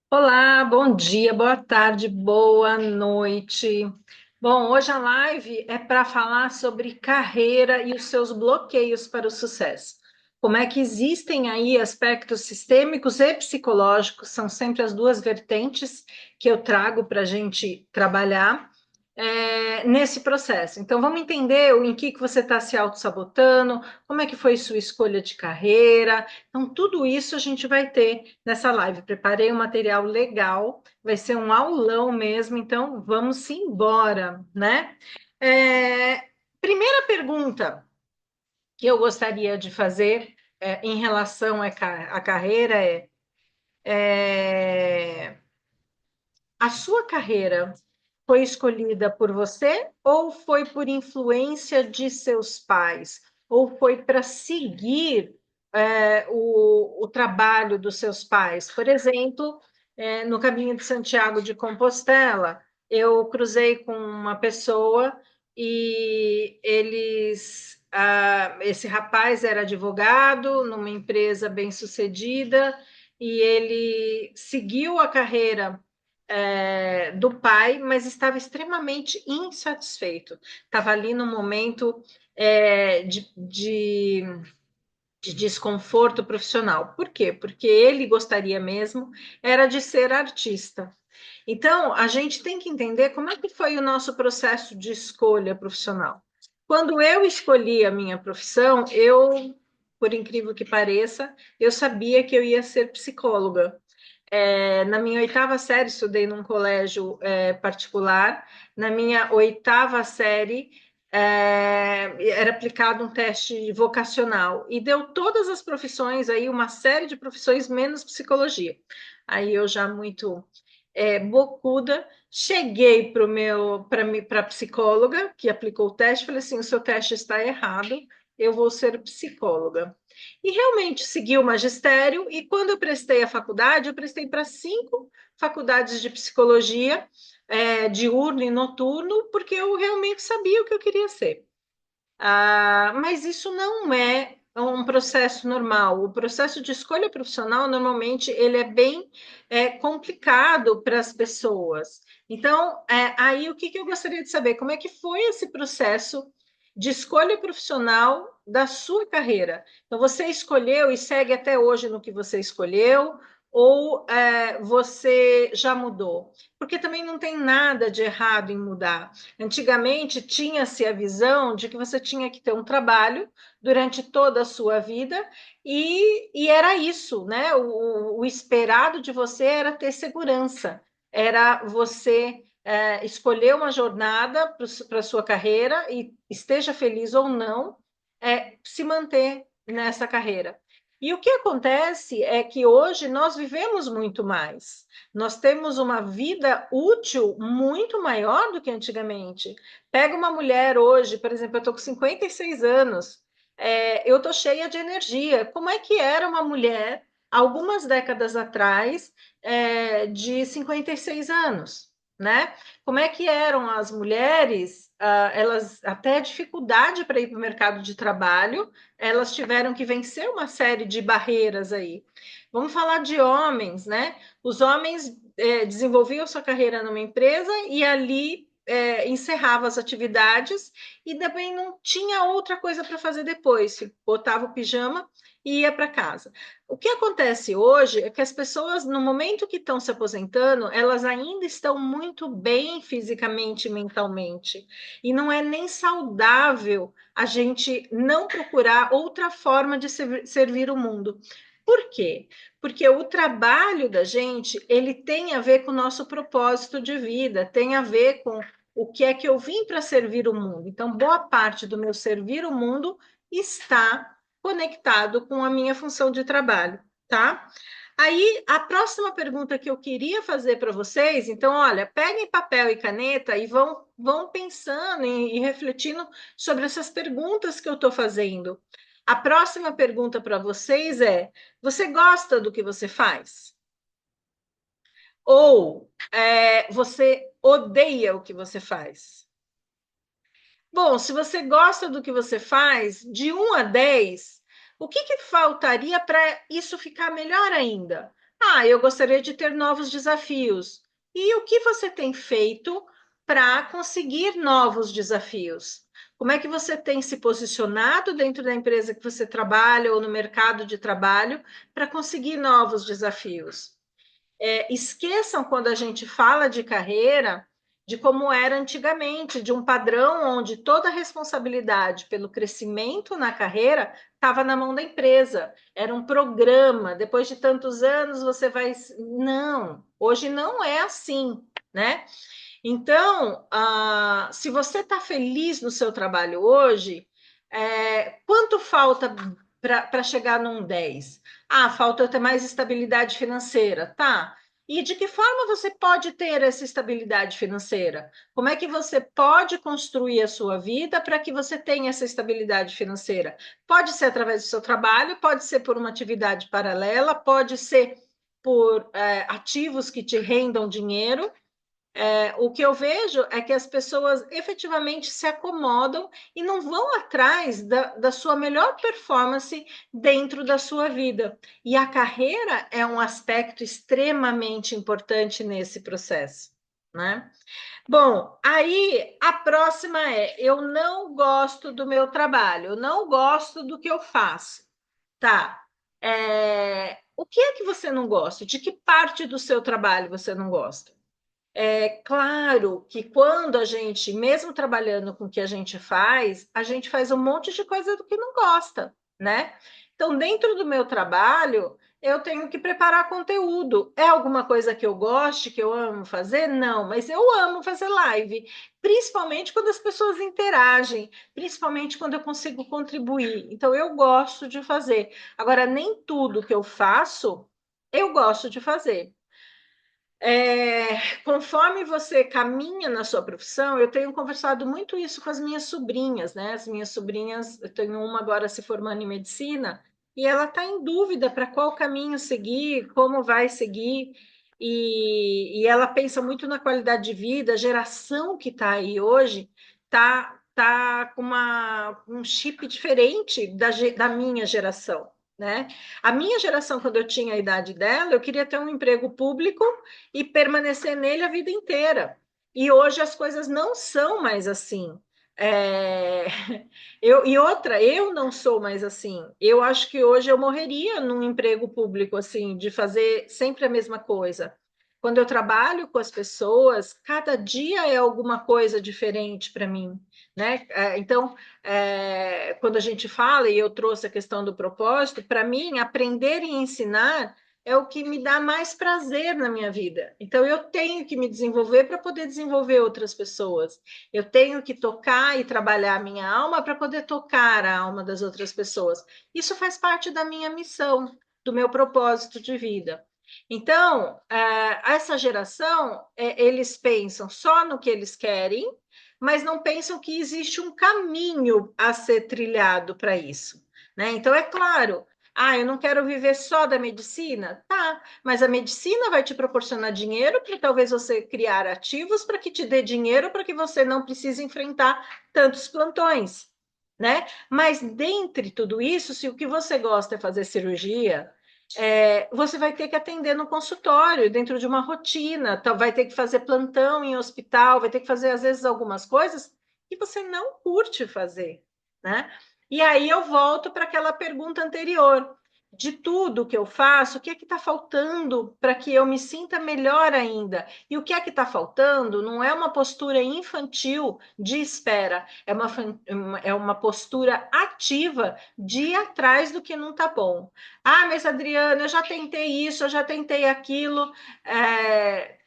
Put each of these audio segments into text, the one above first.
Olá, bom dia, boa tarde, boa noite. Bom, hoje a live é para falar sobre carreira e os seus bloqueios para o sucesso. Como é que existem aí aspectos sistêmicos e psicológicos, são sempre as duas vertentes que eu trago para a gente trabalhar nesse processo. Então, vamos entender em que você está se auto-sabotando, como é que foi sua escolha de carreira. Então, tudo isso a gente vai ter nessa live. Preparei um material legal, vai ser um aulão mesmo, então vamos embora, né? É, Primeira pergunta que eu gostaria de fazer em relação à carreira é: a sua carreira foi escolhida por você ou foi por influência de seus pais? Ou foi para seguir o trabalho dos seus pais? Por exemplo, no caminho de Santiago de Compostela, eu cruzei com uma pessoa e esse rapaz era advogado numa empresa bem-sucedida e ele seguiu a carreira do pai, mas estava extremamente insatisfeito. Estava ali no momento de desconforto profissional. Por quê? Porque ele gostaria mesmo era de ser artista. Então, a gente tem que entender como é que foi o nosso processo de escolha profissional. Quando eu escolhi a minha profissão, por incrível que pareça, eu sabia que eu ia ser psicóloga. Na minha oitava série, estudei num colégio particular. Na minha oitava série, era aplicado um teste vocacional e deu todas as profissões aí, uma série de profissões, menos psicologia. Aí eu já muito bocuda, cheguei para a psicóloga que aplicou o teste, falei assim: o seu teste está errado, eu vou ser psicóloga. E realmente segui o magistério, e quando eu prestei a faculdade, eu prestei para 5 faculdades de psicologia, diurno e noturno, porque eu realmente sabia o que eu queria ser. Mas isso não é um processo normal. O processo de escolha profissional, normalmente, ele é bem complicado para as pessoas. Então, aí o que eu gostaria de saber? Como é que foi esse processo de escolha profissional da sua carreira? Então, você escolheu e segue até hoje no que você escolheu, ou você já mudou? Porque também não tem nada de errado em mudar. Antigamente tinha-se a visão de que você tinha que ter um trabalho durante toda a sua vida e era isso, né? O esperado de você era ter segurança, era você escolher uma jornada para a sua carreira e esteja feliz ou não, se manter nessa carreira. E o que acontece é que hoje nós vivemos muito mais. Nós temos uma vida útil muito maior do que antigamente. Pega uma mulher hoje, por exemplo, eu estou com 56 anos, eu estou cheia de energia. Como é que era uma mulher, algumas décadas atrás, de 56 anos? Né? Como é que eram as mulheres? Elas até dificuldade para ir para o mercado de trabalho, elas tiveram que vencer uma série de barreiras aí. Vamos falar de homens, né? Os homens desenvolviam sua carreira numa empresa e ali encerrava as atividades e também não tinha outra coisa para fazer depois. Botava o pijama e ia para casa. O que acontece hoje é que as pessoas, no momento que estão se aposentando, elas ainda estão muito bem fisicamente e mentalmente. E não é nem saudável a gente não procurar outra forma de servir o mundo. Por quê? Porque o trabalho da gente, ele tem a ver com o nosso propósito de vida, tem a ver com o que é que eu vim para servir o mundo. Então, boa parte do meu servir o mundo está conectado com a minha função de trabalho, tá? Aí, a próxima pergunta que eu queria fazer para vocês, então, olha, peguem papel e caneta e vão pensando e refletindo sobre essas perguntas que eu estou fazendo. A próxima pergunta para vocês é: você gosta do que você faz? Ou você odeia o que você faz? Bom, se você gosta do que você faz, de 1 a 10, o que faltaria para isso ficar melhor ainda? Ah, eu gostaria de ter novos desafios. E o que você tem feito para conseguir novos desafios? Como é que você tem se posicionado dentro da empresa que você trabalha ou no mercado de trabalho para conseguir novos desafios? Esqueçam quando a gente fala de carreira, de como era antigamente, de um padrão onde toda a responsabilidade pelo crescimento na carreira estava na mão da empresa. Era um programa, depois de tantos anos você vai. Não, hoje não é assim, né? Então, se você está feliz no seu trabalho hoje, quanto falta para chegar num 10? Ah, falta eu ter mais estabilidade financeira, tá? E de que forma você pode ter essa estabilidade financeira? Como é que você pode construir a sua vida para que você tenha essa estabilidade financeira? Pode ser através do seu trabalho, pode ser por uma atividade paralela, pode ser por ativos que te rendam dinheiro. O que eu vejo é que as pessoas efetivamente se acomodam e não vão atrás da sua melhor performance dentro da sua vida. E a carreira é um aspecto extremamente importante nesse processo, né? Bom, aí a próxima eu não gosto do meu trabalho, eu não gosto do que eu faço. Tá. O que é que você não gosta? De que parte do seu trabalho você não gosta? É claro que quando a gente, mesmo trabalhando com o que a gente faz um monte de coisa do que não gosta, né? Então, dentro do meu trabalho, eu tenho que preparar conteúdo. É alguma coisa que eu goste, que eu amo fazer? Não, mas eu amo fazer live, principalmente quando as pessoas interagem, principalmente quando eu consigo contribuir. Então, eu gosto de fazer. Agora, nem tudo que eu faço, eu gosto de fazer. Conforme você caminha na sua profissão, eu tenho conversado muito isso com as minhas sobrinhas, né? As minhas sobrinhas, eu tenho uma agora se formando em medicina, e ela está em dúvida para qual caminho seguir, como vai seguir, e ela pensa muito na qualidade de vida, a geração que está aí hoje tá com um chip diferente da minha geração, né? A minha geração, quando eu tinha a idade dela, eu queria ter um emprego público e permanecer nele a vida inteira. E hoje as coisas não são mais assim. É... eu não sou mais assim. Eu acho que hoje eu morreria num emprego público assim, de fazer sempre a mesma coisa. Quando eu trabalho com as pessoas, cada dia é alguma coisa diferente para mim, né? Então, quando a gente fala, e eu trouxe a questão do propósito, para mim, aprender e ensinar é o que me dá mais prazer na minha vida. Então, eu tenho que me desenvolver para poder desenvolver outras pessoas. Eu tenho que tocar e trabalhar a minha alma para poder tocar a alma das outras pessoas. Isso faz parte da minha missão, do meu propósito de vida. Então, essa geração, eles pensam só no que eles querem, mas não pensam que existe um caminho a ser trilhado para isso, né? Então, é claro, eu não quero viver só da medicina? Tá, mas a medicina vai te proporcionar dinheiro para talvez você criar ativos para que te dê dinheiro para que você não precise enfrentar tantos plantões, né? Mas dentre tudo isso, se o que você gosta é fazer cirurgia, você vai ter que atender no consultório, dentro de uma rotina, vai ter que fazer plantão em hospital, vai ter que fazer, às vezes, algumas coisas que você não curte fazer, né? E aí eu volto para aquela pergunta anterior. De tudo que eu faço, o que é que está faltando para que eu me sinta melhor ainda? E o que é que está faltando não é uma postura infantil de espera, é uma postura ativa de ir atrás do que não está bom. Mas Adriana, eu já tentei isso, eu já tentei aquilo.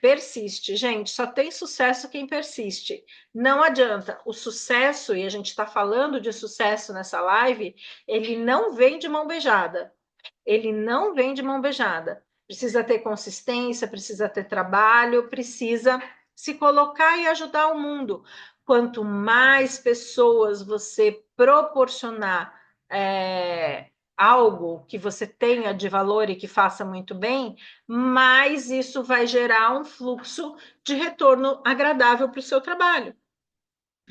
Persiste, gente, só tem sucesso quem persiste. Não adianta. O sucesso, e a gente está falando de sucesso nessa live, ele não vem de mão beijada. Ele não vem de mão beijada. Precisa ter consistência, precisa ter trabalho, precisa se colocar e ajudar o mundo. Quanto mais pessoas você proporcionar algo que você tenha de valor e que faça muito bem, mais isso vai gerar um fluxo de retorno agradável para o seu trabalho.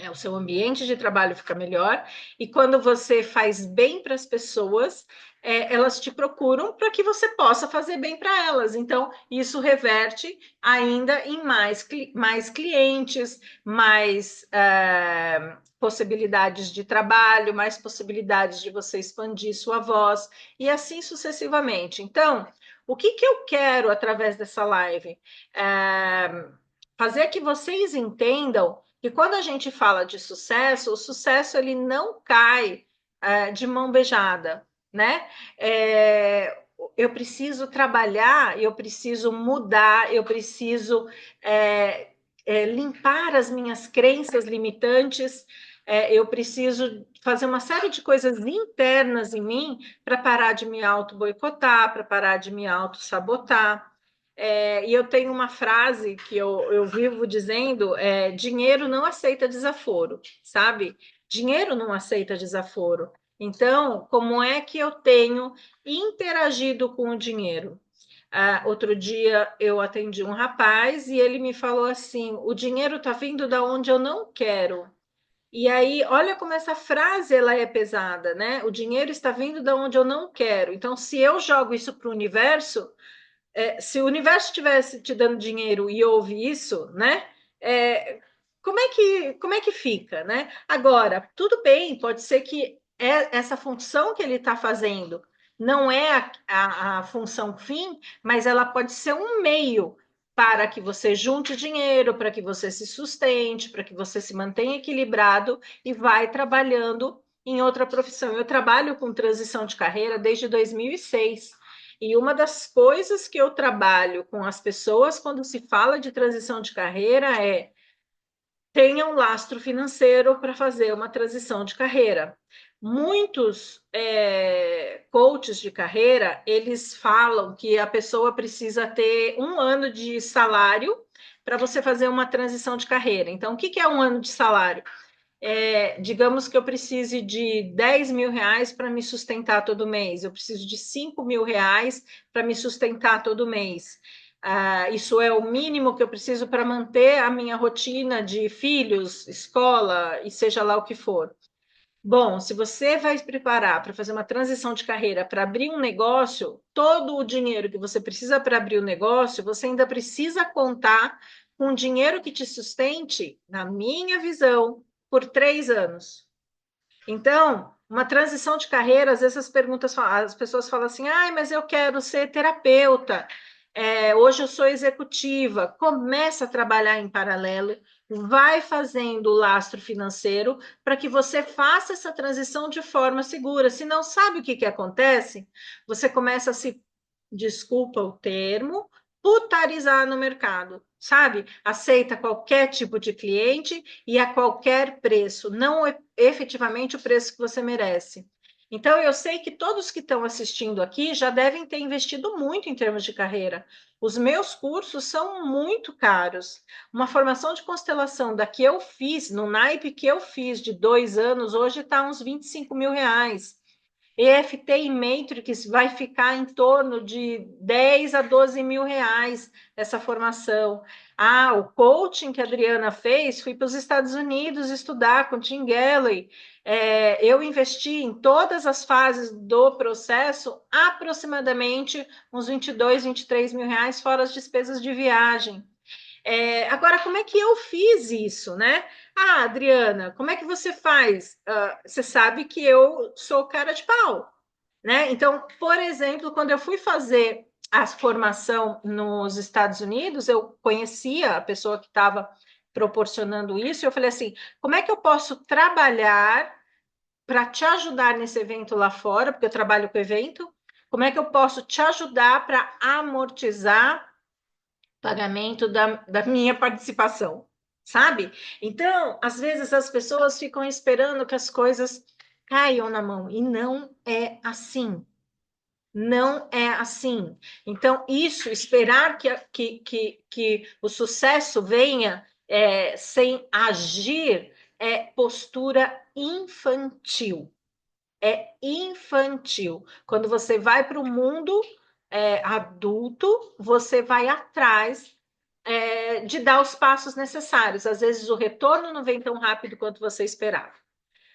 O seu ambiente de trabalho fica melhor, e quando você faz bem para as pessoas, elas te procuram para que você possa fazer bem para elas. Então, isso reverte ainda em mais clientes, mais possibilidades de trabalho, mais possibilidades de você expandir sua voz, e assim sucessivamente. Então, o que que eu quero através dessa live? Fazer que vocês entendam que quando a gente fala de sucesso, o sucesso ele não cai de mão beijada, né? É, eu preciso trabalhar, eu preciso mudar, eu preciso limpar as minhas crenças limitantes, eu preciso fazer uma série de coisas internas em mim para parar de me auto-boicotar, para parar de me auto-sabotar. E eu tenho uma frase que eu vivo dizendo: dinheiro não aceita desaforo, sabe? Dinheiro não aceita desaforo. Então, como é que eu tenho interagido com o dinheiro? Outro dia eu atendi um rapaz e ele me falou assim: o dinheiro está vindo da onde eu não quero. E aí, olha como essa frase ela é pesada, né? O dinheiro está vindo da onde eu não quero. Então, se eu jogo isso para o universo, se o universo estivesse te dando dinheiro e ouve isso, né? É, como é que fica, né? Agora, tudo bem, pode ser que essa função que ele está fazendo não é a função fim, mas ela pode ser um meio para que você junte dinheiro, para que você se sustente, para que você se mantenha equilibrado e vai trabalhando em outra profissão. Eu trabalho com transição de carreira desde 2006. E uma das coisas que eu trabalho com as pessoas quando se fala de transição de carreira é tenha um lastro financeiro para fazer uma transição de carreira. Muitos coaches de carreira, eles falam que a pessoa precisa ter 1 ano de salário para você fazer uma transição de carreira. Então, o que é 1 ano de salário? Digamos que eu precise de 10 mil reais para me sustentar todo mês, eu preciso de 5 mil reais para me sustentar todo mês. Isso é o mínimo que eu preciso para manter a minha rotina de filhos, escola e seja lá o que for. Bom, se você vai se preparar para fazer uma transição de carreira, para abrir um negócio, todo o dinheiro que você precisa para abrir o negócio, você ainda precisa contar com dinheiro que te sustente, na minha visão, por 3 anos. Então, uma transição de carreira, às vezes as pessoas falam assim: ah, mas eu quero ser terapeuta, hoje eu sou executiva. Começa a trabalhar em paralelo, vai fazendo o lastro financeiro para que você faça essa transição de forma segura. Se não sabe o que acontece, você começa a se, desculpa o termo, putarizar no mercado, sabe? Aceita qualquer tipo de cliente e a qualquer preço, não efetivamente o preço que você merece. Então, eu sei que todos que estão assistindo aqui já devem ter investido muito em termos de carreira. Os meus cursos são muito caros. Uma formação de constelação da que eu fiz, no naipe que eu fiz de 2 anos, hoje está uns 25 mil reais. EFT e Matrix vai ficar em torno de 10 a 12 mil reais essa formação. O coaching que a Adriana fez, fui para os Estados Unidos estudar com o Tim Galloway. Eu investi em todas as fases do processo aproximadamente uns 22, 23 mil reais, fora as despesas de viagem. Agora, como é que eu fiz isso, né? Adriana, como é que você faz? Você sabe que eu sou cara de pau, né? Então, por exemplo, quando eu fui fazer a formação nos Estados Unidos, eu conhecia a pessoa que estava proporcionando isso, e eu falei assim: como é que eu posso trabalhar para te ajudar nesse evento lá fora, porque eu trabalho com evento? Como é que eu posso te ajudar para amortizar pagamento da minha participação, sabe? Então, às vezes as pessoas ficam esperando que as coisas caiam na mão, e não é assim. Não é assim. Então, isso, esperar que o sucesso venha sem agir, é postura infantil. É infantil. Quando você vai para o mundo adulto, você vai atrás de dar os passos necessários. Às vezes o retorno não vem tão rápido quanto você esperava.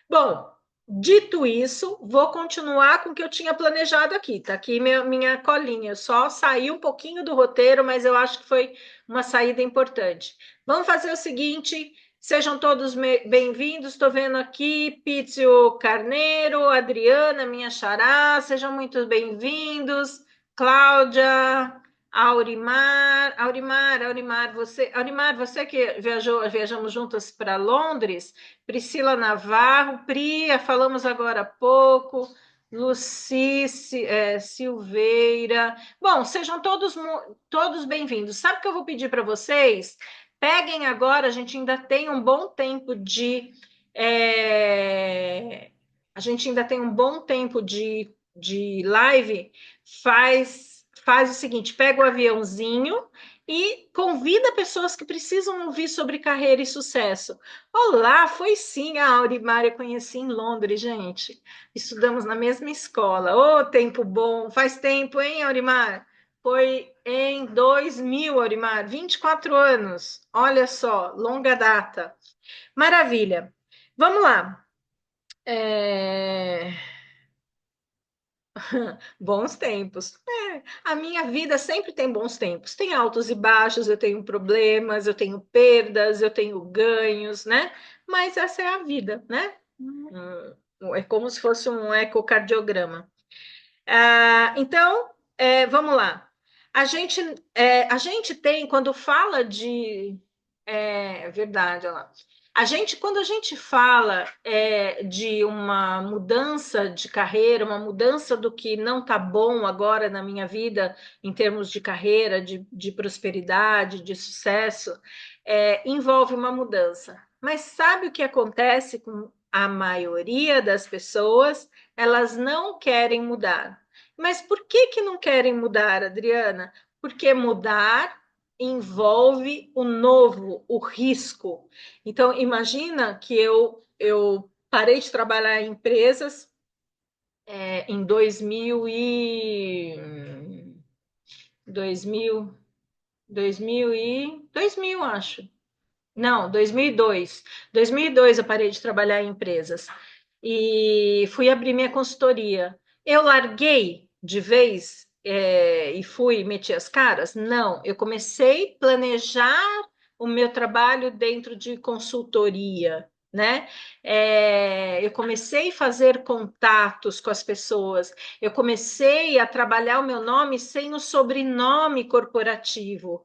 Bom, Dito isso, vou continuar com o que eu tinha planejado aqui. Tá aqui minha colinha. Eu só saí um pouquinho do roteiro, mas eu acho que foi uma saída importante. Vamos fazer o seguinte: sejam todos bem-vindos. Estou vendo aqui Pizio Carneiro, Adriana, minha xará, sejam muito bem-vindos. Cláudia, Aurimar, você que viajamos juntas para Londres. Priscila Navarro, Pri, falamos agora há pouco, Luci Silveira. Bom, sejam todos bem-vindos. Sabe o que eu vou pedir para vocês? Peguem agora, a gente ainda tem um bom tempo é, a gente ainda tem um bom tempo de live. Faz o seguinte: pega o aviãozinho e convida pessoas que precisam ouvir sobre carreira e sucesso. Olá, foi sim a Aurimar, eu conheci em Londres, gente. Estudamos na mesma escola. Ô, tempo bom! Faz tempo, hein, Aurimar? Foi em 2000, Aurimar, 24 anos. Olha só, longa data. Maravilha. Vamos lá. É, Bons tempos. A minha vida sempre tem bons tempos. Tem altos e baixos, eu tenho problemas, eu tenho perdas, eu tenho ganhos, né? Mas essa é a vida, né? É como se fosse um ecocardiograma. Então, vamos lá. A gente tem, quando fala de. É verdade, olha lá. Quando a gente fala de uma mudança de carreira, uma mudança do que não está bom agora na minha vida, em termos de carreira, de prosperidade, de sucesso, envolve uma mudança. Mas sabe o que acontece com a maioria das pessoas? Elas não querem mudar. Mas por que que não querem mudar, Adriana? Porque mudar envolve o novo, o risco. Então, imagina que eu parei de trabalhar em empresas em 2000, 2000, acho. Não, 2002. 2002 eu parei de trabalhar em empresas e fui abrir minha consultoria. Eu larguei de vez e fui meti as caras? Não, eu comecei a planejar o meu trabalho dentro de consultoria, né? Eu comecei a fazer contatos com as pessoas, eu comecei a trabalhar o meu nome sem o sobrenome corporativo.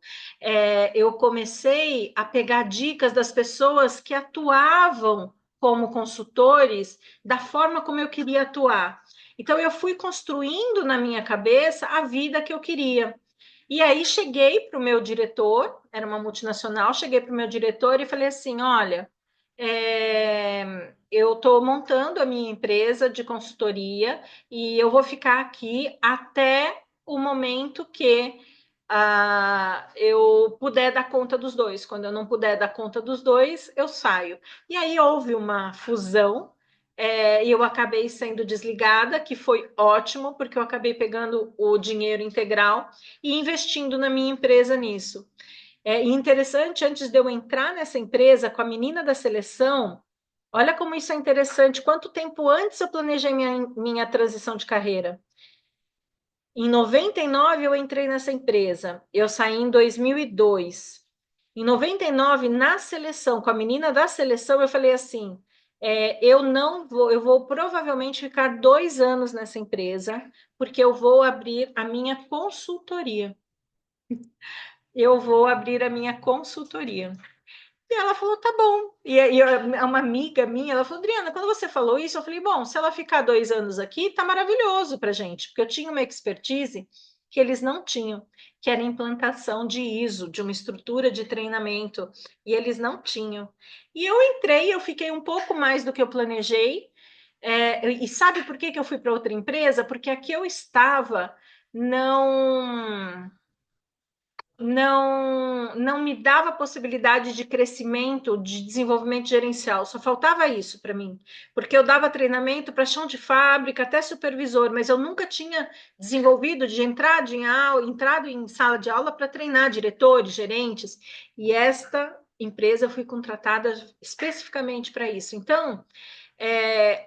Eu comecei a pegar dicas das pessoas que atuavam como consultores da forma como eu queria atuar. Então, eu fui construindo na minha cabeça a vida que eu queria. E aí, cheguei para o meu diretor, era uma multinacional, cheguei para o meu diretor e falei assim: olha, eu estou montando a minha empresa de consultoria e eu vou ficar aqui até o momento que eu puder dar conta dos dois. Quando eu não puder dar conta dos dois, eu saio. E aí houve uma fusão, e eu acabei sendo desligada, que foi ótimo, porque eu acabei pegando o dinheiro integral e investindo na minha empresa nisso. E interessante, antes de eu entrar nessa empresa com a menina da seleção, olha como isso é interessante. Quanto tempo antes eu planejei minha transição de carreira? Em 99 eu entrei nessa empresa, eu saí em 2002. Em 99, na seleção, com a menina da seleção, eu falei assim: eu não vou, eu vou provavelmente ficar 2 anos nessa empresa, porque eu vou abrir a minha consultoria. Eu vou abrir a minha consultoria. E ela falou, tá bom. Uma amiga minha, ela falou, Adriana, quando você falou isso, eu falei, bom, se ela ficar 2 anos aqui, tá maravilhoso pra gente, porque eu tinha uma expertise que eles não tinham, que era a implantação de ISO, de uma estrutura de treinamento, e eles não tinham. E eu entrei, eu fiquei um pouco mais do que eu planejei, e sabe por que que eu fui para outra empresa? Porque aqui eu estava não não me dava possibilidade de crescimento, de desenvolvimento gerencial. Só faltava isso para mim, porque eu dava treinamento para chão de fábrica, até supervisor, mas eu nunca tinha desenvolvido de entrado em sala de aula para treinar diretores, gerentes. E esta empresa eu fui contratada especificamente para isso. Então,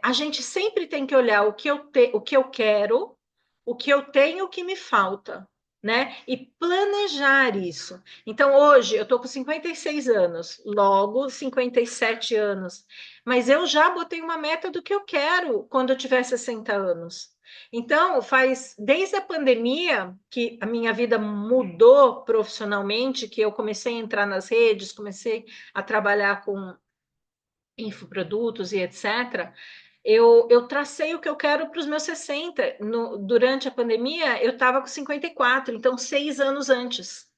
a gente sempre tem que olhar o que eu quero, o que eu tenho, o que me falta, né? E planejar isso. Então, hoje, eu estou com 56 anos, logo 57 anos, mas eu já botei uma meta do que eu quero quando eu tiver 60 anos. Então, faz desde a pandemia que a minha vida mudou profissionalmente, que eu comecei a entrar nas redes, comecei a trabalhar com infoprodutos e etc. Eu tracei o que eu quero para os meus 60. Durante a pandemia, eu estava com 54, então 6 anos antes.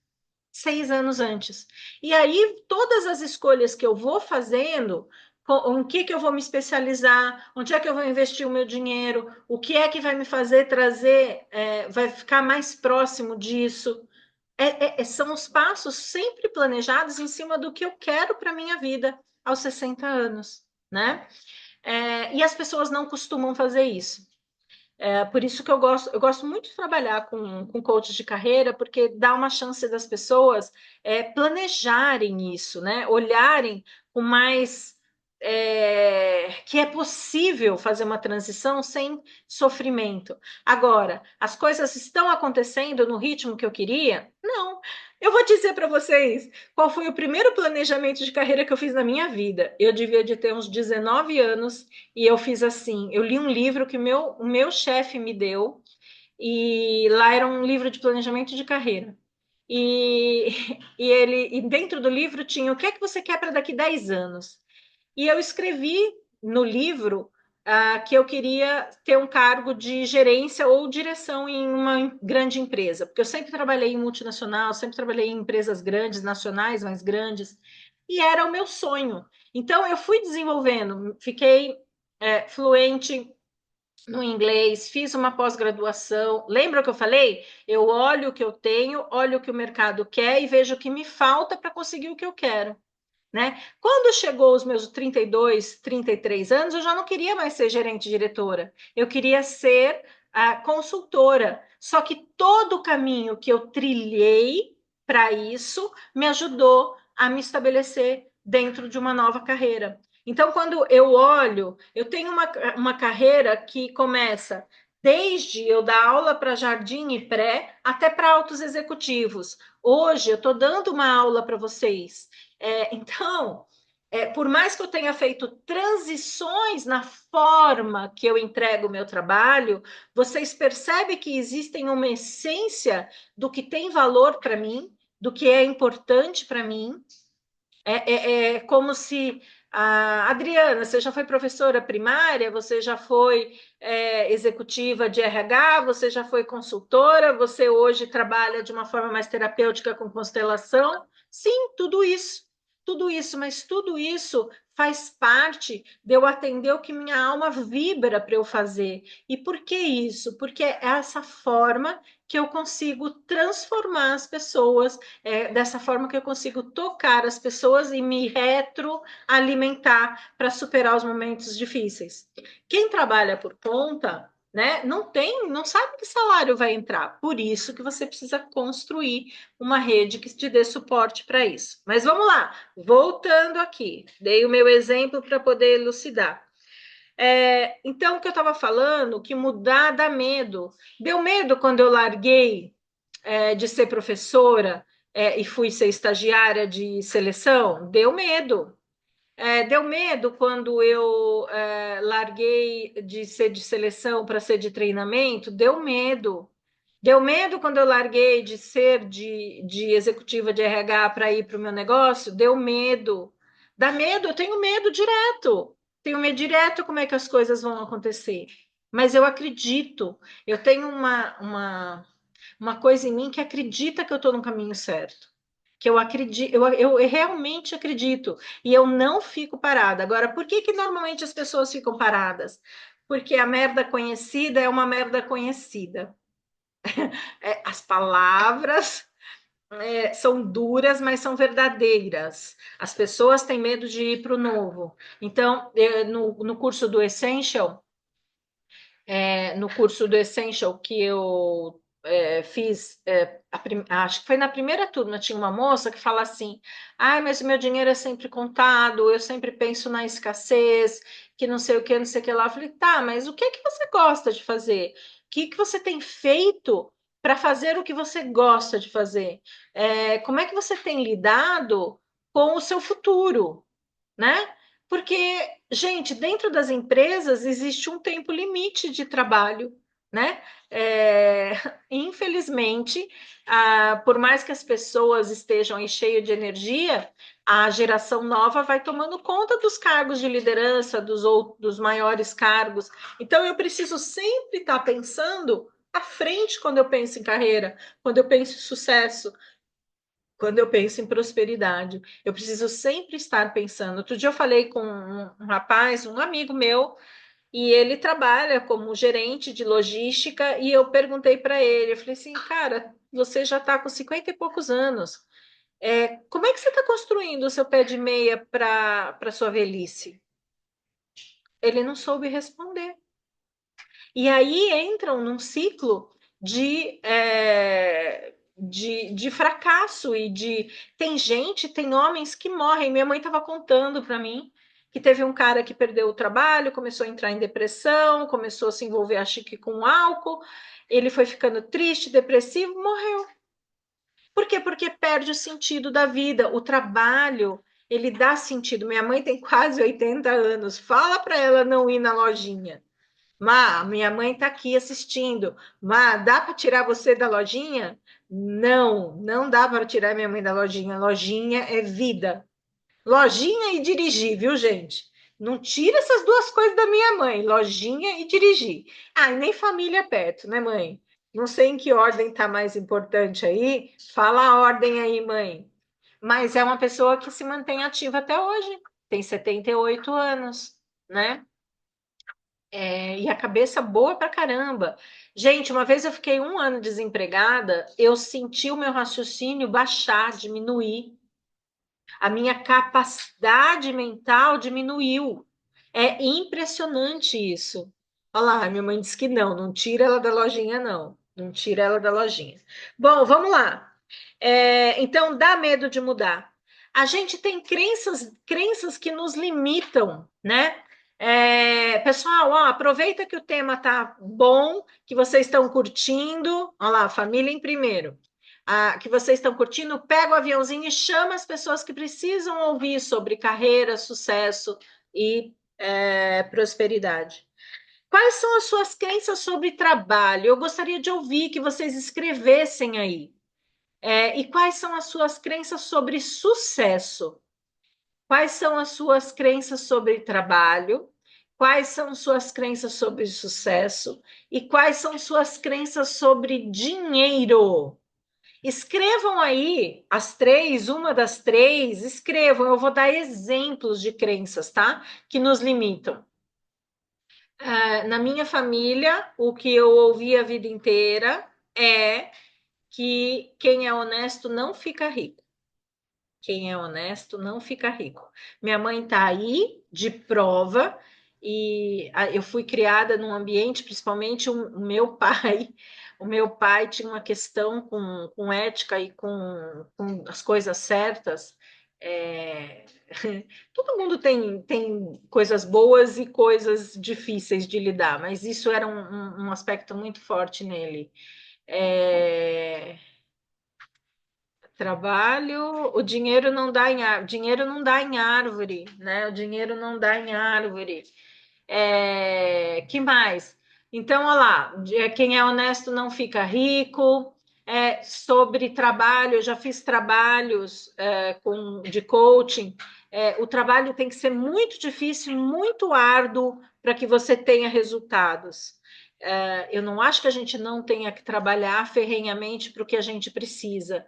6 anos antes. E aí, todas as escolhas que eu vou fazendo, o que eu vou me especializar, onde é que eu vou investir o meu dinheiro, o que é que vai me fazer trazer, vai ficar mais próximo disso. São os passos sempre planejados em cima do que eu quero para a minha vida aos 60 anos, né? E as pessoas não costumam fazer isso. Por isso que eu gosto muito de trabalhar com coaches de carreira, porque dá uma chance das pessoas planejarem isso, né? Olharem com mais que é possível fazer uma transição sem sofrimento. Agora, as coisas estão acontecendo no ritmo que eu queria? Não. Eu vou dizer para vocês qual foi o primeiro planejamento de carreira que eu fiz na minha vida. Eu devia de ter uns 19 anos e eu fiz assim, eu li um livro que o meu chefe me deu, e lá era um livro de planejamento de carreira. E, e dentro do livro tinha o que é que você quer para daqui 10 anos. E eu escrevi no livro que eu queria ter um cargo de gerência ou direção em uma grande empresa, porque eu sempre trabalhei em multinacional, sempre trabalhei em empresas grandes, nacionais, mais grandes, e era o meu sonho. Então, eu fui desenvolvendo, fiquei fluente no inglês, fiz uma pós-graduação. Lembra que eu falei? Eu olho o que eu tenho, olho o que o mercado quer e vejo o que me falta para conseguir o que eu quero. Né? Quando chegou os meus 32, 33 anos, eu já não queria mais ser gerente diretora, eu queria ser a consultora. Só que todo o caminho que eu trilhei para isso me ajudou a me estabelecer dentro de uma nova carreira. Então, quando eu olho, eu tenho uma carreira que começa desde eu dar aula para jardim e pré até para altos executivos. Hoje eu estou dando uma aula para vocês. Então, por mais que eu tenha feito transições na forma que eu entrego o meu trabalho, vocês percebem que existem uma essência do que tem valor para mim, do que é importante para mim. É como se Adriana, você já foi professora primária, você já foi executiva de RH, você já foi consultora, você hoje trabalha de uma forma mais terapêutica com constelação. Sim, tudo isso, mas tudo isso faz parte de eu atender o que minha alma vibra para eu fazer. E por que isso? Porque é essa forma que eu consigo transformar as pessoas, dessa forma que eu consigo tocar as pessoas e me retroalimentar para superar os momentos difíceis. Quem trabalha por conta, né, não sabe que salário vai entrar. Por isso que você precisa construir uma rede que te dê suporte para isso. Mas vamos lá, voltando aqui, dei o meu exemplo para poder elucidar. Então, o que eu estava falando, que mudar dá medo. Deu medo quando eu larguei de ser professora e fui ser estagiária de seleção? Deu medo. Deu medo quando eu larguei de ser de seleção para ser de treinamento? Deu medo. Deu medo quando eu larguei de ser de executiva de RH para ir para o meu negócio? Deu medo. Dá medo, eu tenho medo direto. Tenho medo direto como é que as coisas vão acontecer. Mas eu acredito, eu tenho uma coisa em mim que acredita que eu estou no caminho certo. Que eu acredito, eu realmente acredito. E eu não fico parada. Agora, por que normalmente as pessoas ficam paradas? Porque a merda conhecida é uma merda conhecida. As palavras são duras, mas são verdadeiras. As pessoas têm medo de ir para o novo. Então, no curso do Essential, no curso do Essential que eu acho que foi na primeira turma, tinha uma moça que fala assim: ai, mas o meu dinheiro é sempre contado, eu sempre penso na escassez, que não sei o que, não sei o que lá. Eu falei, tá, mas o que é que você gosta de fazer? O que que você tem feito para fazer o que você gosta de fazer? Como é que você tem lidado com o seu futuro, né? Porque, gente, dentro das empresas existe um tempo limite de trabalho, né? É, infelizmente, por mais que as pessoas estejam aí cheias de energia, a geração nova vai tomando conta dos cargos de liderança, dos maiores cargos. Então, eu preciso sempre estar pensando à frente quando eu penso em carreira, quando eu penso em sucesso, quando eu penso em prosperidade. Eu preciso sempre estar pensando. Outro dia eu falei com um rapaz, um amigo meu, e ele trabalha como gerente de logística, e eu perguntei para ele, eu falei assim, cara, você já está com 50 e poucos anos. Como é que você está construindo o seu pé de meia para sua velhice? Ele não soube responder. E aí entram num ciclo de fracasso e de. Tem gente, tem homens que morrem. Minha mãe estava contando para mim que teve um cara que perdeu o trabalho, começou a entrar em depressão, começou a se envolver, acho que com álcool, ele foi ficando triste, depressivo, morreu. Por quê? Porque perde o sentido da vida. O trabalho, ele dá sentido. Minha mãe tem quase 80 anos. Fala para ela não ir na lojinha. Má, minha mãe está aqui assistindo. Má, dá para tirar você da lojinha? Não, não dá para tirar minha mãe da lojinha. Lojinha é vida. Lojinha e dirigir, viu, gente? Não tira essas duas coisas da minha mãe, lojinha e dirigir. Ah, e nem família perto, né, mãe? Não sei em que ordem está mais importante aí. Fala a ordem aí, mãe. Mas é uma pessoa que se mantém ativa até hoje. Tem 78 anos, né? E a cabeça boa pra caramba. Gente, uma vez eu fiquei um ano desempregada, eu senti o meu raciocínio baixar, diminuir. A minha capacidade mental diminuiu. É impressionante isso. Olha lá, minha mãe disse que não, não tira ela da lojinha, não. Não tira ela da lojinha. Bom, vamos lá. Então, dá medo de mudar. A gente tem crenças que nos limitam, né? Pessoal, ó, aproveita que o tema tá bom, que vocês estão curtindo. Olha lá, família em primeiro. Que vocês estão curtindo, pega o aviãozinho e chama as pessoas que precisam ouvir sobre carreira, sucesso e prosperidade. Quais são as suas crenças sobre trabalho? Eu gostaria de ouvir que vocês escrevessem aí. E quais são as suas crenças sobre sucesso? Quais são as suas crenças sobre trabalho? Quais são suas crenças sobre sucesso? E quais são suas crenças sobre dinheiro? Escrevam aí as três, uma das três, escrevam. Eu vou dar exemplos de crenças, tá? Que nos limitam. Na minha família, o que eu ouvi a vida inteira é que quem é honesto não fica rico. Quem é honesto não fica rico. Minha mãe está aí de prova e eu fui criada num ambiente, principalmente o meu pai. O meu pai tinha uma questão com ética e com as coisas certas. É, todo mundo tem coisas boas e coisas difíceis de lidar, mas isso era um aspecto muito forte nele. É, Trabalho, o dinheiro não dá em árvore, dinheiro não dá em árvore, né? O dinheiro não dá em árvore. Que mais? Então, olha lá, quem é honesto não fica rico. Sobre trabalho, eu já fiz trabalhos de coaching. O trabalho tem que ser muito difícil, muito árduo para que você tenha resultados. Eu não acho que a gente não tenha que trabalhar ferrenhamente para o que a gente precisa,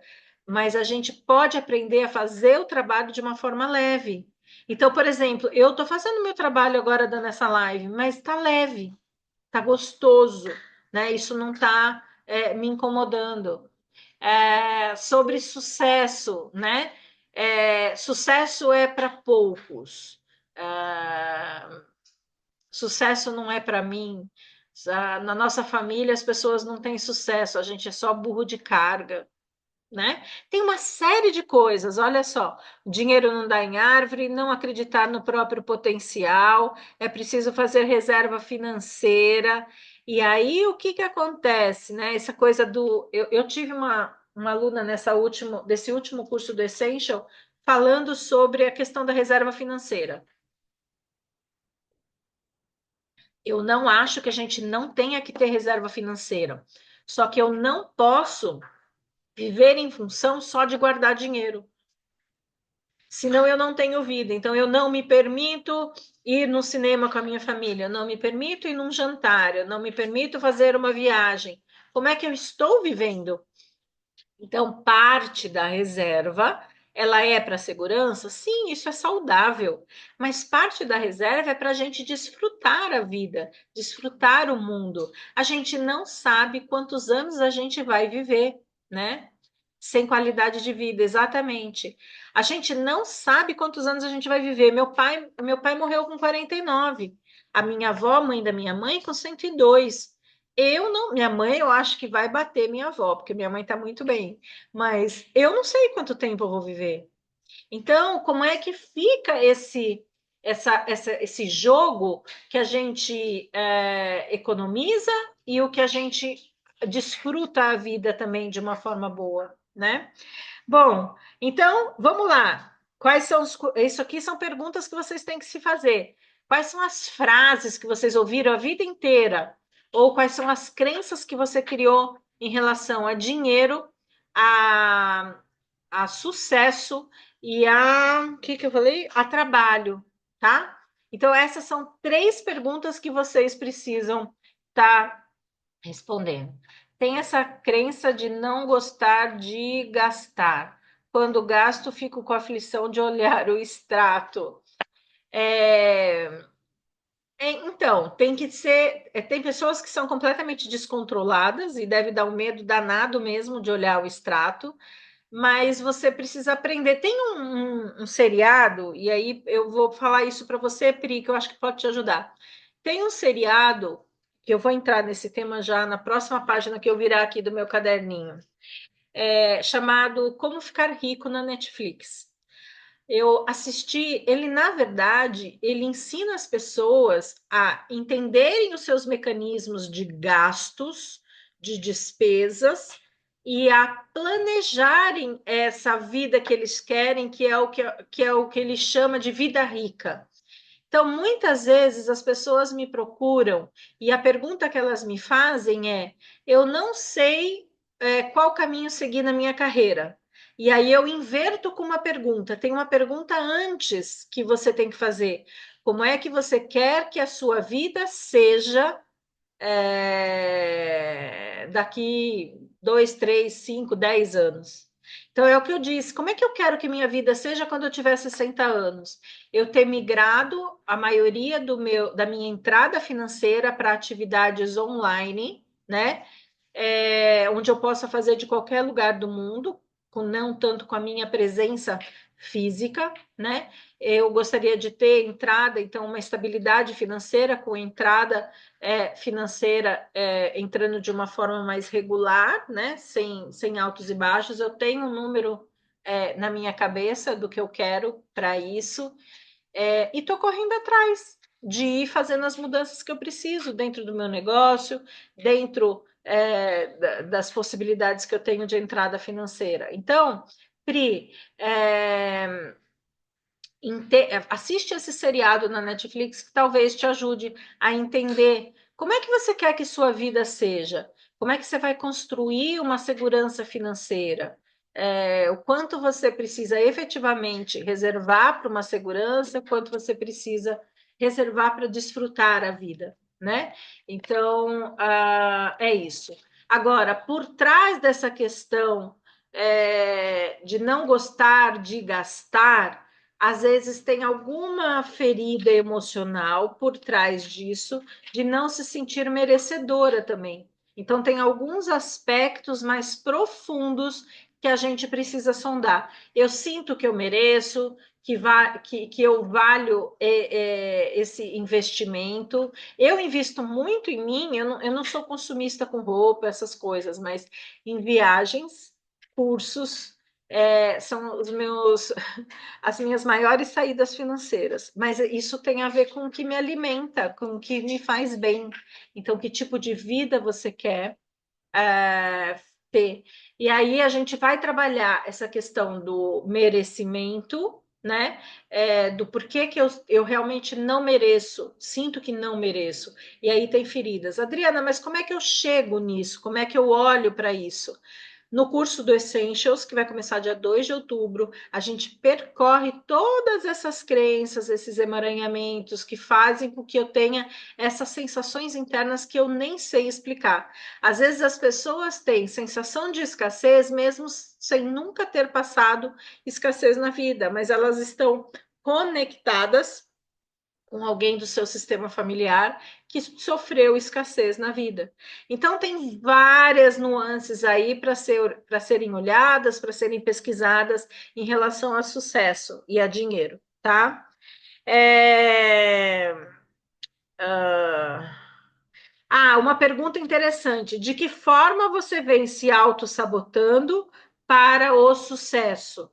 mas a gente pode aprender a fazer o trabalho de uma forma leve. Então, por exemplo, eu estou fazendo meu trabalho agora dando essa live, mas está leve, está gostoso, né? Isso não está me incomodando. Sobre sucesso, né? Sucesso é para poucos. Sucesso não é para mim. Na nossa família as pessoas não têm sucesso, a gente é só burro de carga, né? Tem uma série de coisas, olha só, dinheiro não dá em árvore, não acreditar no próprio potencial, é preciso fazer reserva financeira. E aí o que que acontece, né? Essa coisa do. Eu tive uma aluna desse último curso do Essential falando sobre a questão da reserva financeira. Eu não acho que a gente não tenha que ter reserva financeira, só que eu não posso viver em função só de guardar dinheiro. Senão eu não tenho vida. Então eu não me permito ir no cinema com a minha família, eu não me permito ir num jantar, eu não me permito fazer uma viagem. Como é que eu estou vivendo? Então, parte da reserva, ela é para segurança? Sim, isso é saudável. Mas parte da reserva é para a gente desfrutar a vida, desfrutar o mundo. A gente não sabe quantos anos a gente vai viver, né? Sem qualidade de vida, exatamente. A gente não sabe quantos anos a gente vai viver. Meu pai morreu com 49. A minha avó, mãe da minha mãe, com 102. Eu não, minha mãe, eu acho que vai bater minha avó, porque minha mãe está muito bem. Mas eu não sei quanto tempo eu vou viver. Então, como é que fica esse jogo que a gente economiza e o que a gente desfruta a vida também de uma forma boa, né? Bom, então vamos lá. Isso aqui são perguntas que vocês têm que se fazer. Quais são as frases que vocês ouviram a vida inteira? Ou quais são as crenças que você criou em relação a dinheiro, a, a sucesso e o que eu falei? A trabalho, tá? Então, essas são três perguntas que vocês precisam estar respondendo. Tem essa crença de não gostar de gastar. Quando gasto, fico com a aflição de olhar o extrato. É, então, tem que ser. Tem pessoas que são completamente descontroladas e deve dar um medo danado mesmo de olhar o extrato, mas você precisa aprender. Tem um seriado, e aí eu vou falar isso para você, Pri, que eu acho que pode te ajudar. Tem um seriado, que eu vou entrar nesse tema já na próxima página que eu virar aqui do meu caderninho, chamado Como Ficar Rico na Netflix. Eu assisti, ele na verdade, ele ensina as pessoas a entenderem os seus mecanismos de gastos, de despesas e a planejarem essa vida que eles querem, que é o que ele chama de vida rica. Então, muitas vezes as pessoas me procuram e a pergunta que elas me fazem é: eu não sei qual caminho seguir na minha carreira. E aí eu inverto com uma pergunta. Tem uma pergunta antes que você tem que fazer. Como é que você quer que a sua vida seja daqui 2, 3, 5, 10 anos? Então, é o que eu disse. Como é que eu quero que minha vida seja quando eu tiver 60 anos? Eu ter migrado a maioria da minha entrada financeira para atividades online, né? Onde eu possa fazer de qualquer lugar do mundo, não tanto com a minha presença física, né? Eu gostaria de ter entrada, então, uma estabilidade financeira com entrada financeira entrando de uma forma mais regular, né? Sem altos e baixos. Eu tenho um número na minha cabeça do que eu quero para isso, e estou correndo atrás de ir fazendo as mudanças que eu preciso dentro do meu negócio, dentro das possibilidades que eu tenho de entrada financeira. Então, Pri, assiste esse seriado na Netflix que talvez te ajude a entender como é que você quer que sua vida seja, como é que você vai construir uma segurança financeira, o quanto você precisa efetivamente reservar para uma segurança, o quanto você precisa reservar para desfrutar a vida, né? Então, é isso. Agora, por trás dessa questão de não gostar de gastar, às vezes tem alguma ferida emocional por trás disso, de não se sentir merecedora também. Então, tem alguns aspectos mais profundos que a gente precisa sondar. Eu sinto que eu mereço, que eu valho esse investimento. Eu invisto muito em mim, eu não sou consumista com roupa, essas coisas, mas em viagens, cursos, são as minhas maiores saídas financeiras. Mas isso tem a ver com o que me alimenta, com o que me faz bem. Então, que tipo de vida você quer? Ter. E aí a gente vai trabalhar essa questão do merecimento, né? Do porquê que eu realmente não mereço, sinto que não mereço. E aí tem feridas. Adriana, mas como é que eu chego nisso? Como é que eu olho para isso? No curso do Essentials, que vai começar dia 2 de outubro, a gente percorre todas essas crenças, esses emaranhamentos que fazem com que eu tenha essas sensações internas que eu nem sei explicar. Às vezes as pessoas têm sensação de escassez mesmo sem nunca ter passado escassez na vida, mas elas estão conectadas com alguém do seu sistema familiar que sofreu escassez na vida. Então, tem várias nuances aí para serem olhadas, para serem pesquisadas em relação a sucesso e a dinheiro, tá? É... uma pergunta interessante. De que forma você vem se auto-sabotando para o sucesso?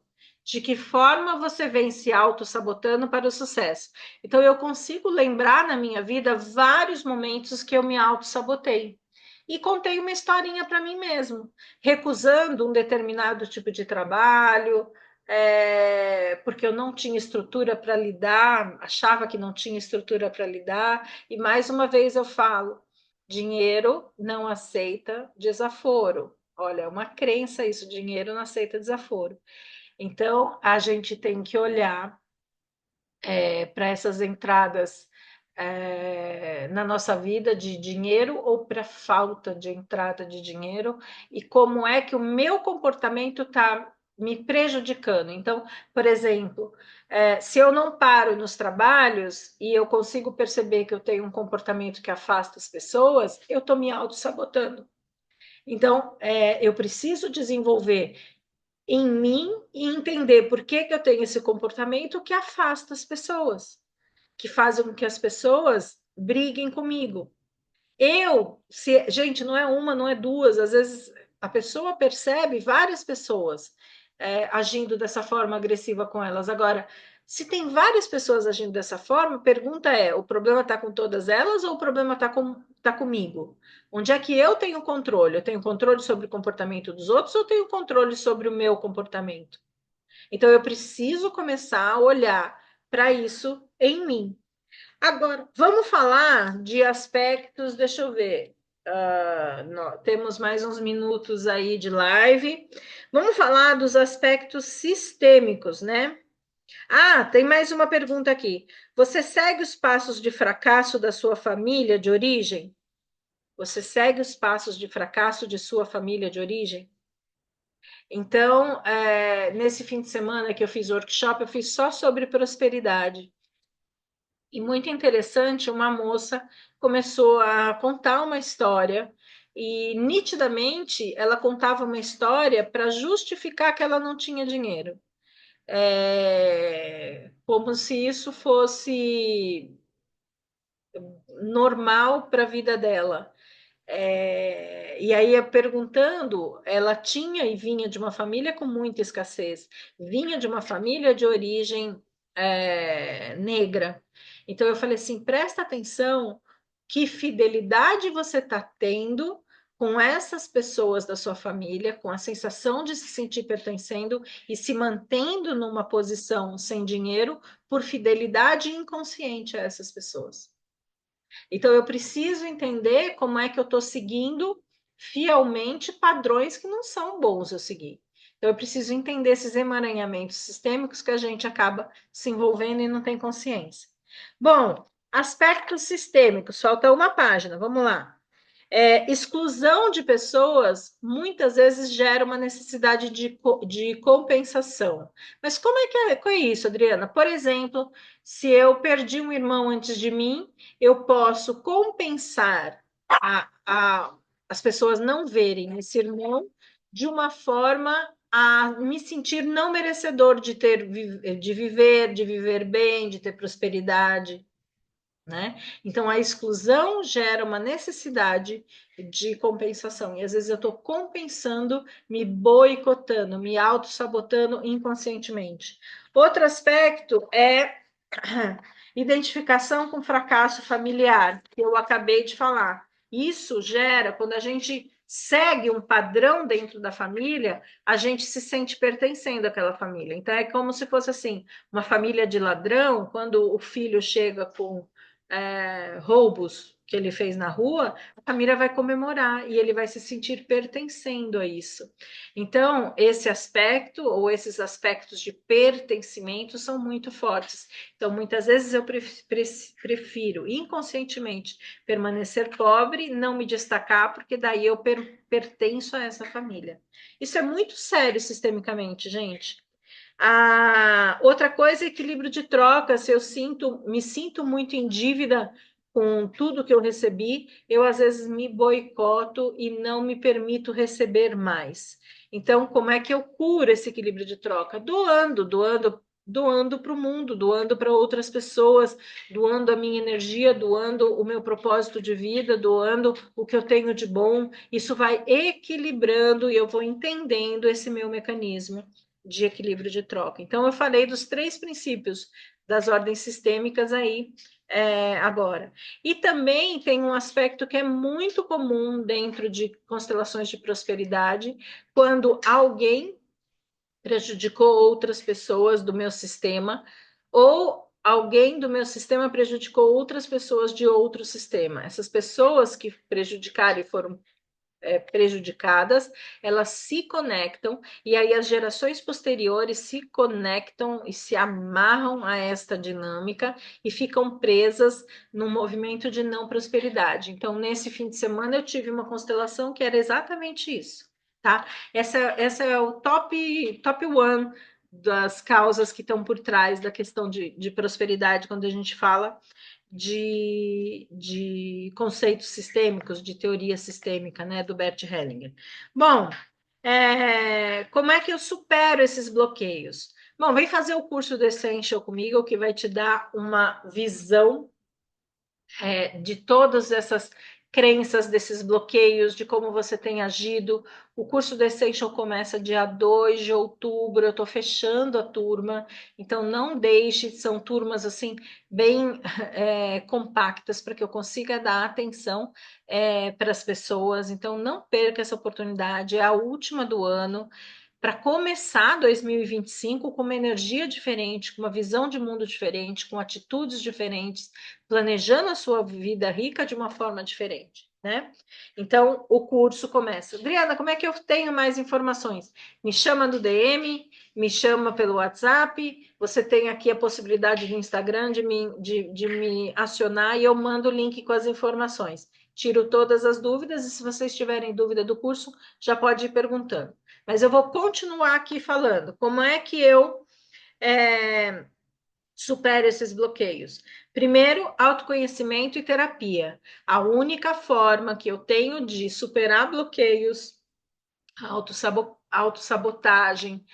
De que forma você vem se auto-sabotando para o sucesso? Então, eu consigo lembrar na minha vida vários momentos que eu me auto-sabotei. E contei uma historinha para mim mesmo, recusando um determinado tipo de trabalho, porque eu não tinha estrutura para lidar, achava que não tinha estrutura para lidar. E mais uma vez eu falo, dinheiro não aceita desaforo. Olha, é uma crença isso, dinheiro não aceita desaforo. Então, a gente tem que olhar para essas entradas na nossa vida de dinheiro ou para falta de entrada de dinheiro e como é que o meu comportamento está me prejudicando. Então, por exemplo, se eu não paro nos trabalhos e eu consigo perceber que eu tenho um comportamento que afasta as pessoas, eu estou me auto-sabotando. Então, eu preciso desenvolver em mim e entender por que, que eu tenho esse comportamento que afasta as pessoas, que fazem com que as pessoas briguem comigo. Gente, não é uma, não é duas, às vezes a pessoa percebe várias pessoas agindo dessa forma agressiva com elas. Agora, se tem várias pessoas agindo dessa forma, a pergunta é: o problema está com todas elas ou o problema tá comigo? Onde é que eu tenho controle? Eu tenho controle sobre o comportamento dos outros ou eu tenho controle sobre o meu comportamento? Então, eu preciso começar a olhar para isso em mim. Agora, vamos falar de aspectos, deixa eu ver. Temos mais uns minutos aí de live. Vamos falar dos aspectos sistêmicos, né? Tem mais uma pergunta aqui. Você segue os passos de fracasso da sua família de origem? Você segue os passos de fracasso de sua família de origem? Então, nesse fim de semana que eu fiz workshop, eu fiz só sobre prosperidade. E muito interessante, uma moça começou a contar uma história e nitidamente ela contava uma história para justificar que ela não tinha dinheiro. Como se isso fosse normal para a vida dela. E aí, perguntando, ela tinha e vinha de uma família com muita escassez, vinha de uma família de origem negra. Então, eu falei assim: presta atenção, que fidelidade você está tendo com essas pessoas da sua família, com a sensação de se sentir pertencendo e se mantendo numa posição sem dinheiro por fidelidade inconsciente a essas pessoas. Então, eu preciso entender como é que eu estou seguindo fielmente padrões que não são bons eu seguir. Então, eu preciso entender esses emaranhamentos sistêmicos que a gente acaba se envolvendo e não tem consciência. Bom, aspectos sistêmicos, falta uma página, vamos lá. Exclusão de pessoas muitas vezes gera uma necessidade de compensação. Mas como que é isso, Adriana? Por exemplo, se eu perdi um irmão antes de mim, eu posso compensar as pessoas não verem esse irmão de uma forma a me sentir não merecedor de viver bem, de ter prosperidade, né? Então, a exclusão gera uma necessidade de compensação. E às vezes eu estou compensando, me boicotando, me auto-sabotando inconscientemente. Outro aspecto é identificação com fracasso familiar, que eu acabei de falar. Isso gera, quando a gente segue um padrão dentro da família, a gente se sente pertencendo àquela família. Então, é como se fosse assim, uma família de ladrão, quando o filho chega com roubos que ele fez na rua, a família vai comemorar e ele vai se sentir pertencendo a isso. Então, esse aspecto ou esses aspectos de pertencimento são muito fortes. Então, muitas vezes eu prefiro inconscientemente permanecer pobre, não me destacar, porque daí eu pertenço a essa família. Isso é muito sério sistemicamente, gente. Outra coisa é equilíbrio de troca. Se eu me sinto muito em dívida com tudo que eu recebi, eu às vezes me boicoto e não me permito receber mais. Então, como é que eu curo esse equilíbrio de troca? Doando para o mundo, doando para outras pessoas, doando a minha energia, doando o meu propósito de vida, doando o que eu tenho de bom. Isso vai equilibrando e eu vou entendendo esse meu mecanismo de equilíbrio de troca. Então, eu falei dos 3 princípios das ordens sistêmicas aí agora. E também tem um aspecto que é muito comum dentro de constelações de prosperidade, quando alguém prejudicou outras pessoas do meu sistema, ou alguém do meu sistema prejudicou outras pessoas de outro sistema. Essas pessoas que prejudicaram e foram prejudicadas, elas se conectam e aí as gerações posteriores se conectam e se amarram a esta dinâmica e ficam presas num movimento de não prosperidade. Então, nesse fim de semana, eu tive uma constelação que era exatamente isso, tá? Essa é o top one das causas que estão por trás da questão de prosperidade, quando a gente fala de conceitos sistêmicos, de teoria sistêmica, né, do Bert Hellinger. Bom, como é que eu supero esses bloqueios? Bom, vem fazer o curso do Essential comigo, que vai te dar uma visão de todas essas crenças, desses bloqueios, de como você tem agido. O curso do Essential começa dia 2 de outubro, eu estou fechando a turma, então não deixe, são turmas assim, bem compactas, para que eu consiga dar atenção para as pessoas, então não perca essa oportunidade, é a última do ano, para começar 2025 com uma energia diferente, com uma visão de mundo diferente, com atitudes diferentes, planejando a sua vida rica de uma forma diferente, né? Então, o curso começa. Adriana, como é que eu tenho mais informações? Me chama no DM, me chama pelo WhatsApp, você tem aqui a possibilidade do Instagram de me acionar e eu mando o link com as informações. Tiro todas as dúvidas e se vocês tiverem dúvida do curso, já pode ir perguntando. Mas eu vou continuar aqui falando como é que eu supero esses bloqueios. Primeiro, autoconhecimento e terapia. A única forma que eu tenho de superar bloqueios, autossabotagem,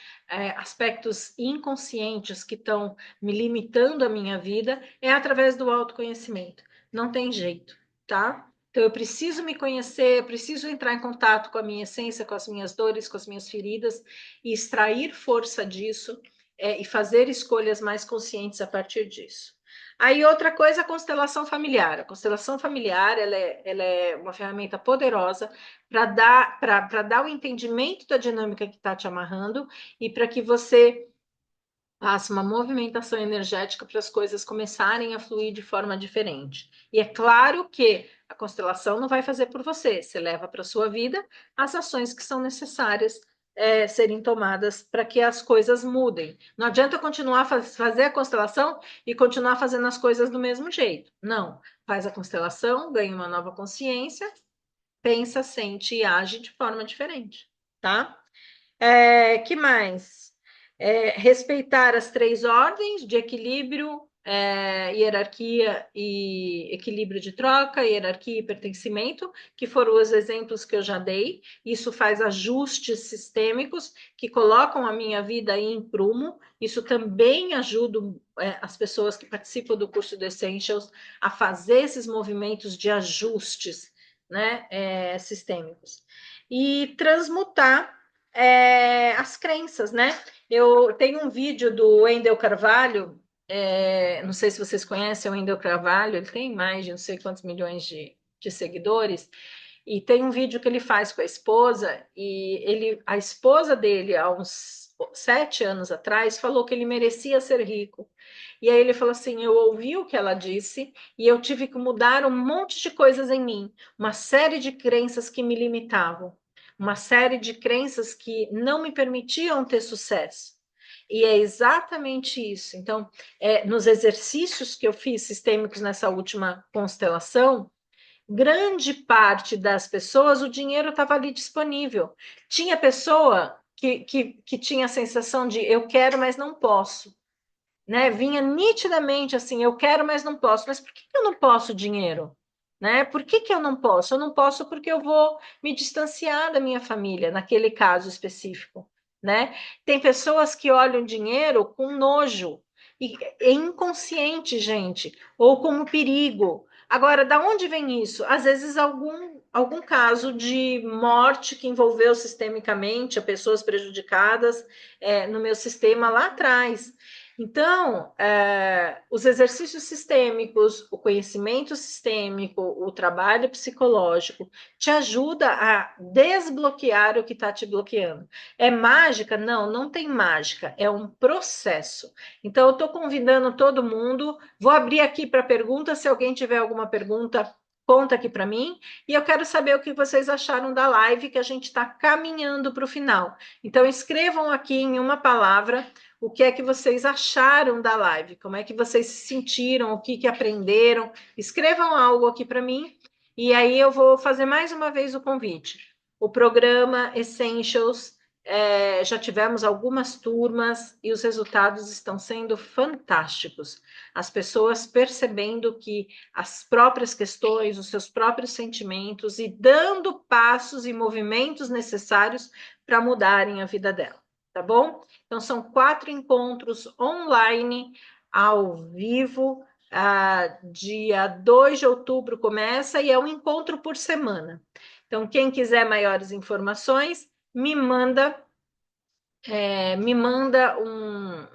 aspectos inconscientes que estão me limitando a minha vida, é através do autoconhecimento. Não tem jeito, tá? Então, eu preciso me conhecer, eu preciso entrar em contato com a minha essência, com as minhas dores, com as minhas feridas, e extrair força disso, e fazer escolhas mais conscientes a partir disso. Aí, outra coisa, a constelação familiar. A constelação familiar, ela é uma ferramenta poderosa para dar o entendimento da dinâmica que está te amarrando e para que você faça uma movimentação energética para as coisas começarem a fluir de forma diferente. E é claro que a constelação não vai fazer por você, você leva para a sua vida as ações que são necessárias serem tomadas para que as coisas mudem. Não adianta continuar a fazer a constelação e continuar fazendo as coisas do mesmo jeito. Não, faz a constelação, ganha uma nova consciência, pensa, sente e age de forma diferente, tá? Que mais? Respeitar as 3 ordens de equilíbrio, hierarquia e equilíbrio de troca, hierarquia e pertencimento, que foram os exemplos que eu já dei. Isso faz ajustes sistêmicos que colocam a minha vida em prumo. Isso também ajuda as pessoas que participam do curso do Essentials a fazer esses movimentos de ajustes, né, sistêmicos. E transmutar as crenças, né? Eu tenho um vídeo do Wendel Carvalho, não sei se vocês conhecem o Wendel Carvalho, ele tem mais de não sei quantos milhões de seguidores, e tem um vídeo que ele faz com a esposa, e a esposa dele, há uns 7 anos atrás, falou que ele merecia ser rico. E aí ele falou assim: eu ouvi o que ela disse e eu tive que mudar um monte de coisas em mim, uma série de crenças que me limitavam, uma série de crenças que não me permitiam ter sucesso. E é exatamente isso. Então, nos exercícios que eu fiz sistêmicos nessa última constelação, grande parte das pessoas, o dinheiro estava ali disponível. Tinha pessoa que tinha a sensação de eu quero, mas não posso. Né? Vinha nitidamente assim, eu quero, mas não posso. Mas por que eu não posso dinheiro? Né? Por que eu não posso? Eu não posso porque eu vou me distanciar da minha família, naquele caso específico. Né? Tem pessoas que olham dinheiro com nojo, e é inconsciente, gente, ou como perigo. Agora, da onde vem isso? Às vezes, algum caso de morte que envolveu sistemicamente a pessoas prejudicadas no meu sistema lá atrás. Então, os exercícios sistêmicos, o conhecimento sistêmico, o trabalho psicológico, te ajuda a desbloquear o que está te bloqueando. É mágica? Não, não tem mágica, é um processo. Então, eu estou convidando todo mundo, vou abrir aqui para perguntas, se alguém tiver alguma pergunta, conta aqui para mim, e eu quero saber o que vocês acharam da live, que a gente está caminhando para o final. Então, escrevam aqui em uma palavra o que é que vocês acharam da live, como é que vocês se sentiram, o que aprenderam. Escrevam algo aqui para mim e aí eu vou fazer mais uma vez o convite. O programa Essentials, já tivemos algumas turmas e os resultados estão sendo fantásticos. As pessoas percebendo que as próprias questões, os seus próprios sentimentos e dando passos e movimentos necessários para mudarem a vida dela, tá bom? Então, são 4 encontros online, ao vivo. Dia 2 de outubro começa e é um encontro por semana. Então, quem quiser maiores informações, me manda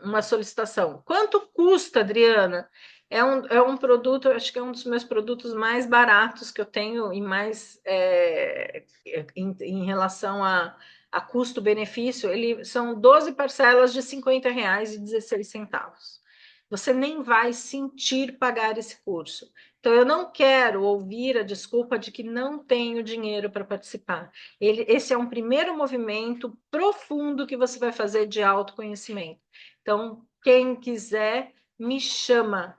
uma solicitação. Quanto custa, Adriana? É um produto, acho que é um dos meus produtos mais baratos que eu tenho e mais em relação a custo-benefício. São 12 parcelas de R$ 50,16. Você nem vai sentir pagar esse curso. Então, eu não quero ouvir a desculpa de que não tenho dinheiro para participar. Esse é um primeiro movimento profundo que você vai fazer de autoconhecimento. Então, quem quiser, me chama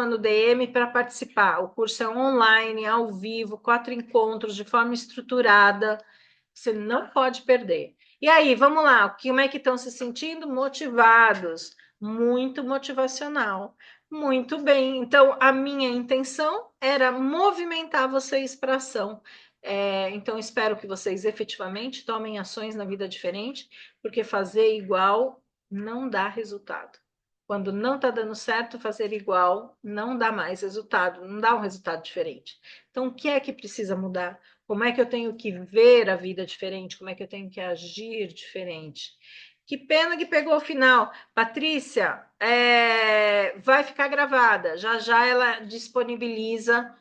no DM para participar. O curso é online, ao vivo, 4 encontros de forma estruturada. Você não pode perder. E aí, vamos lá, como é que estão se sentindo? Motivados, muito motivacional. Muito bem, então a minha intenção era movimentar vocês para ação. Então, espero que vocês efetivamente tomem ações na vida diferente, porque fazer igual não dá resultado. Quando não está dando certo, fazer igual não dá mais resultado, não dá um resultado diferente. Então, o que é que precisa mudar? Como é que eu tenho que ver a vida diferente? Como é que eu tenho que agir diferente? Que pena que pegou o final. Patrícia, vai ficar gravada. Já já ela disponibiliza,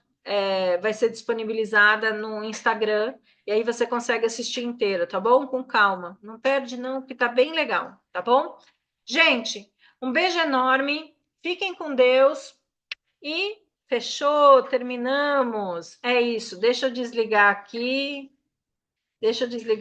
vai ser disponibilizada no Instagram. E aí você consegue assistir inteira, tá bom? Com calma. Não perde não, porque tá bem legal, tá bom? Gente, um beijo enorme. Fiquem com Deus. E fechou, terminamos. É isso. Deixa eu desligar aqui. Deixa eu desligar.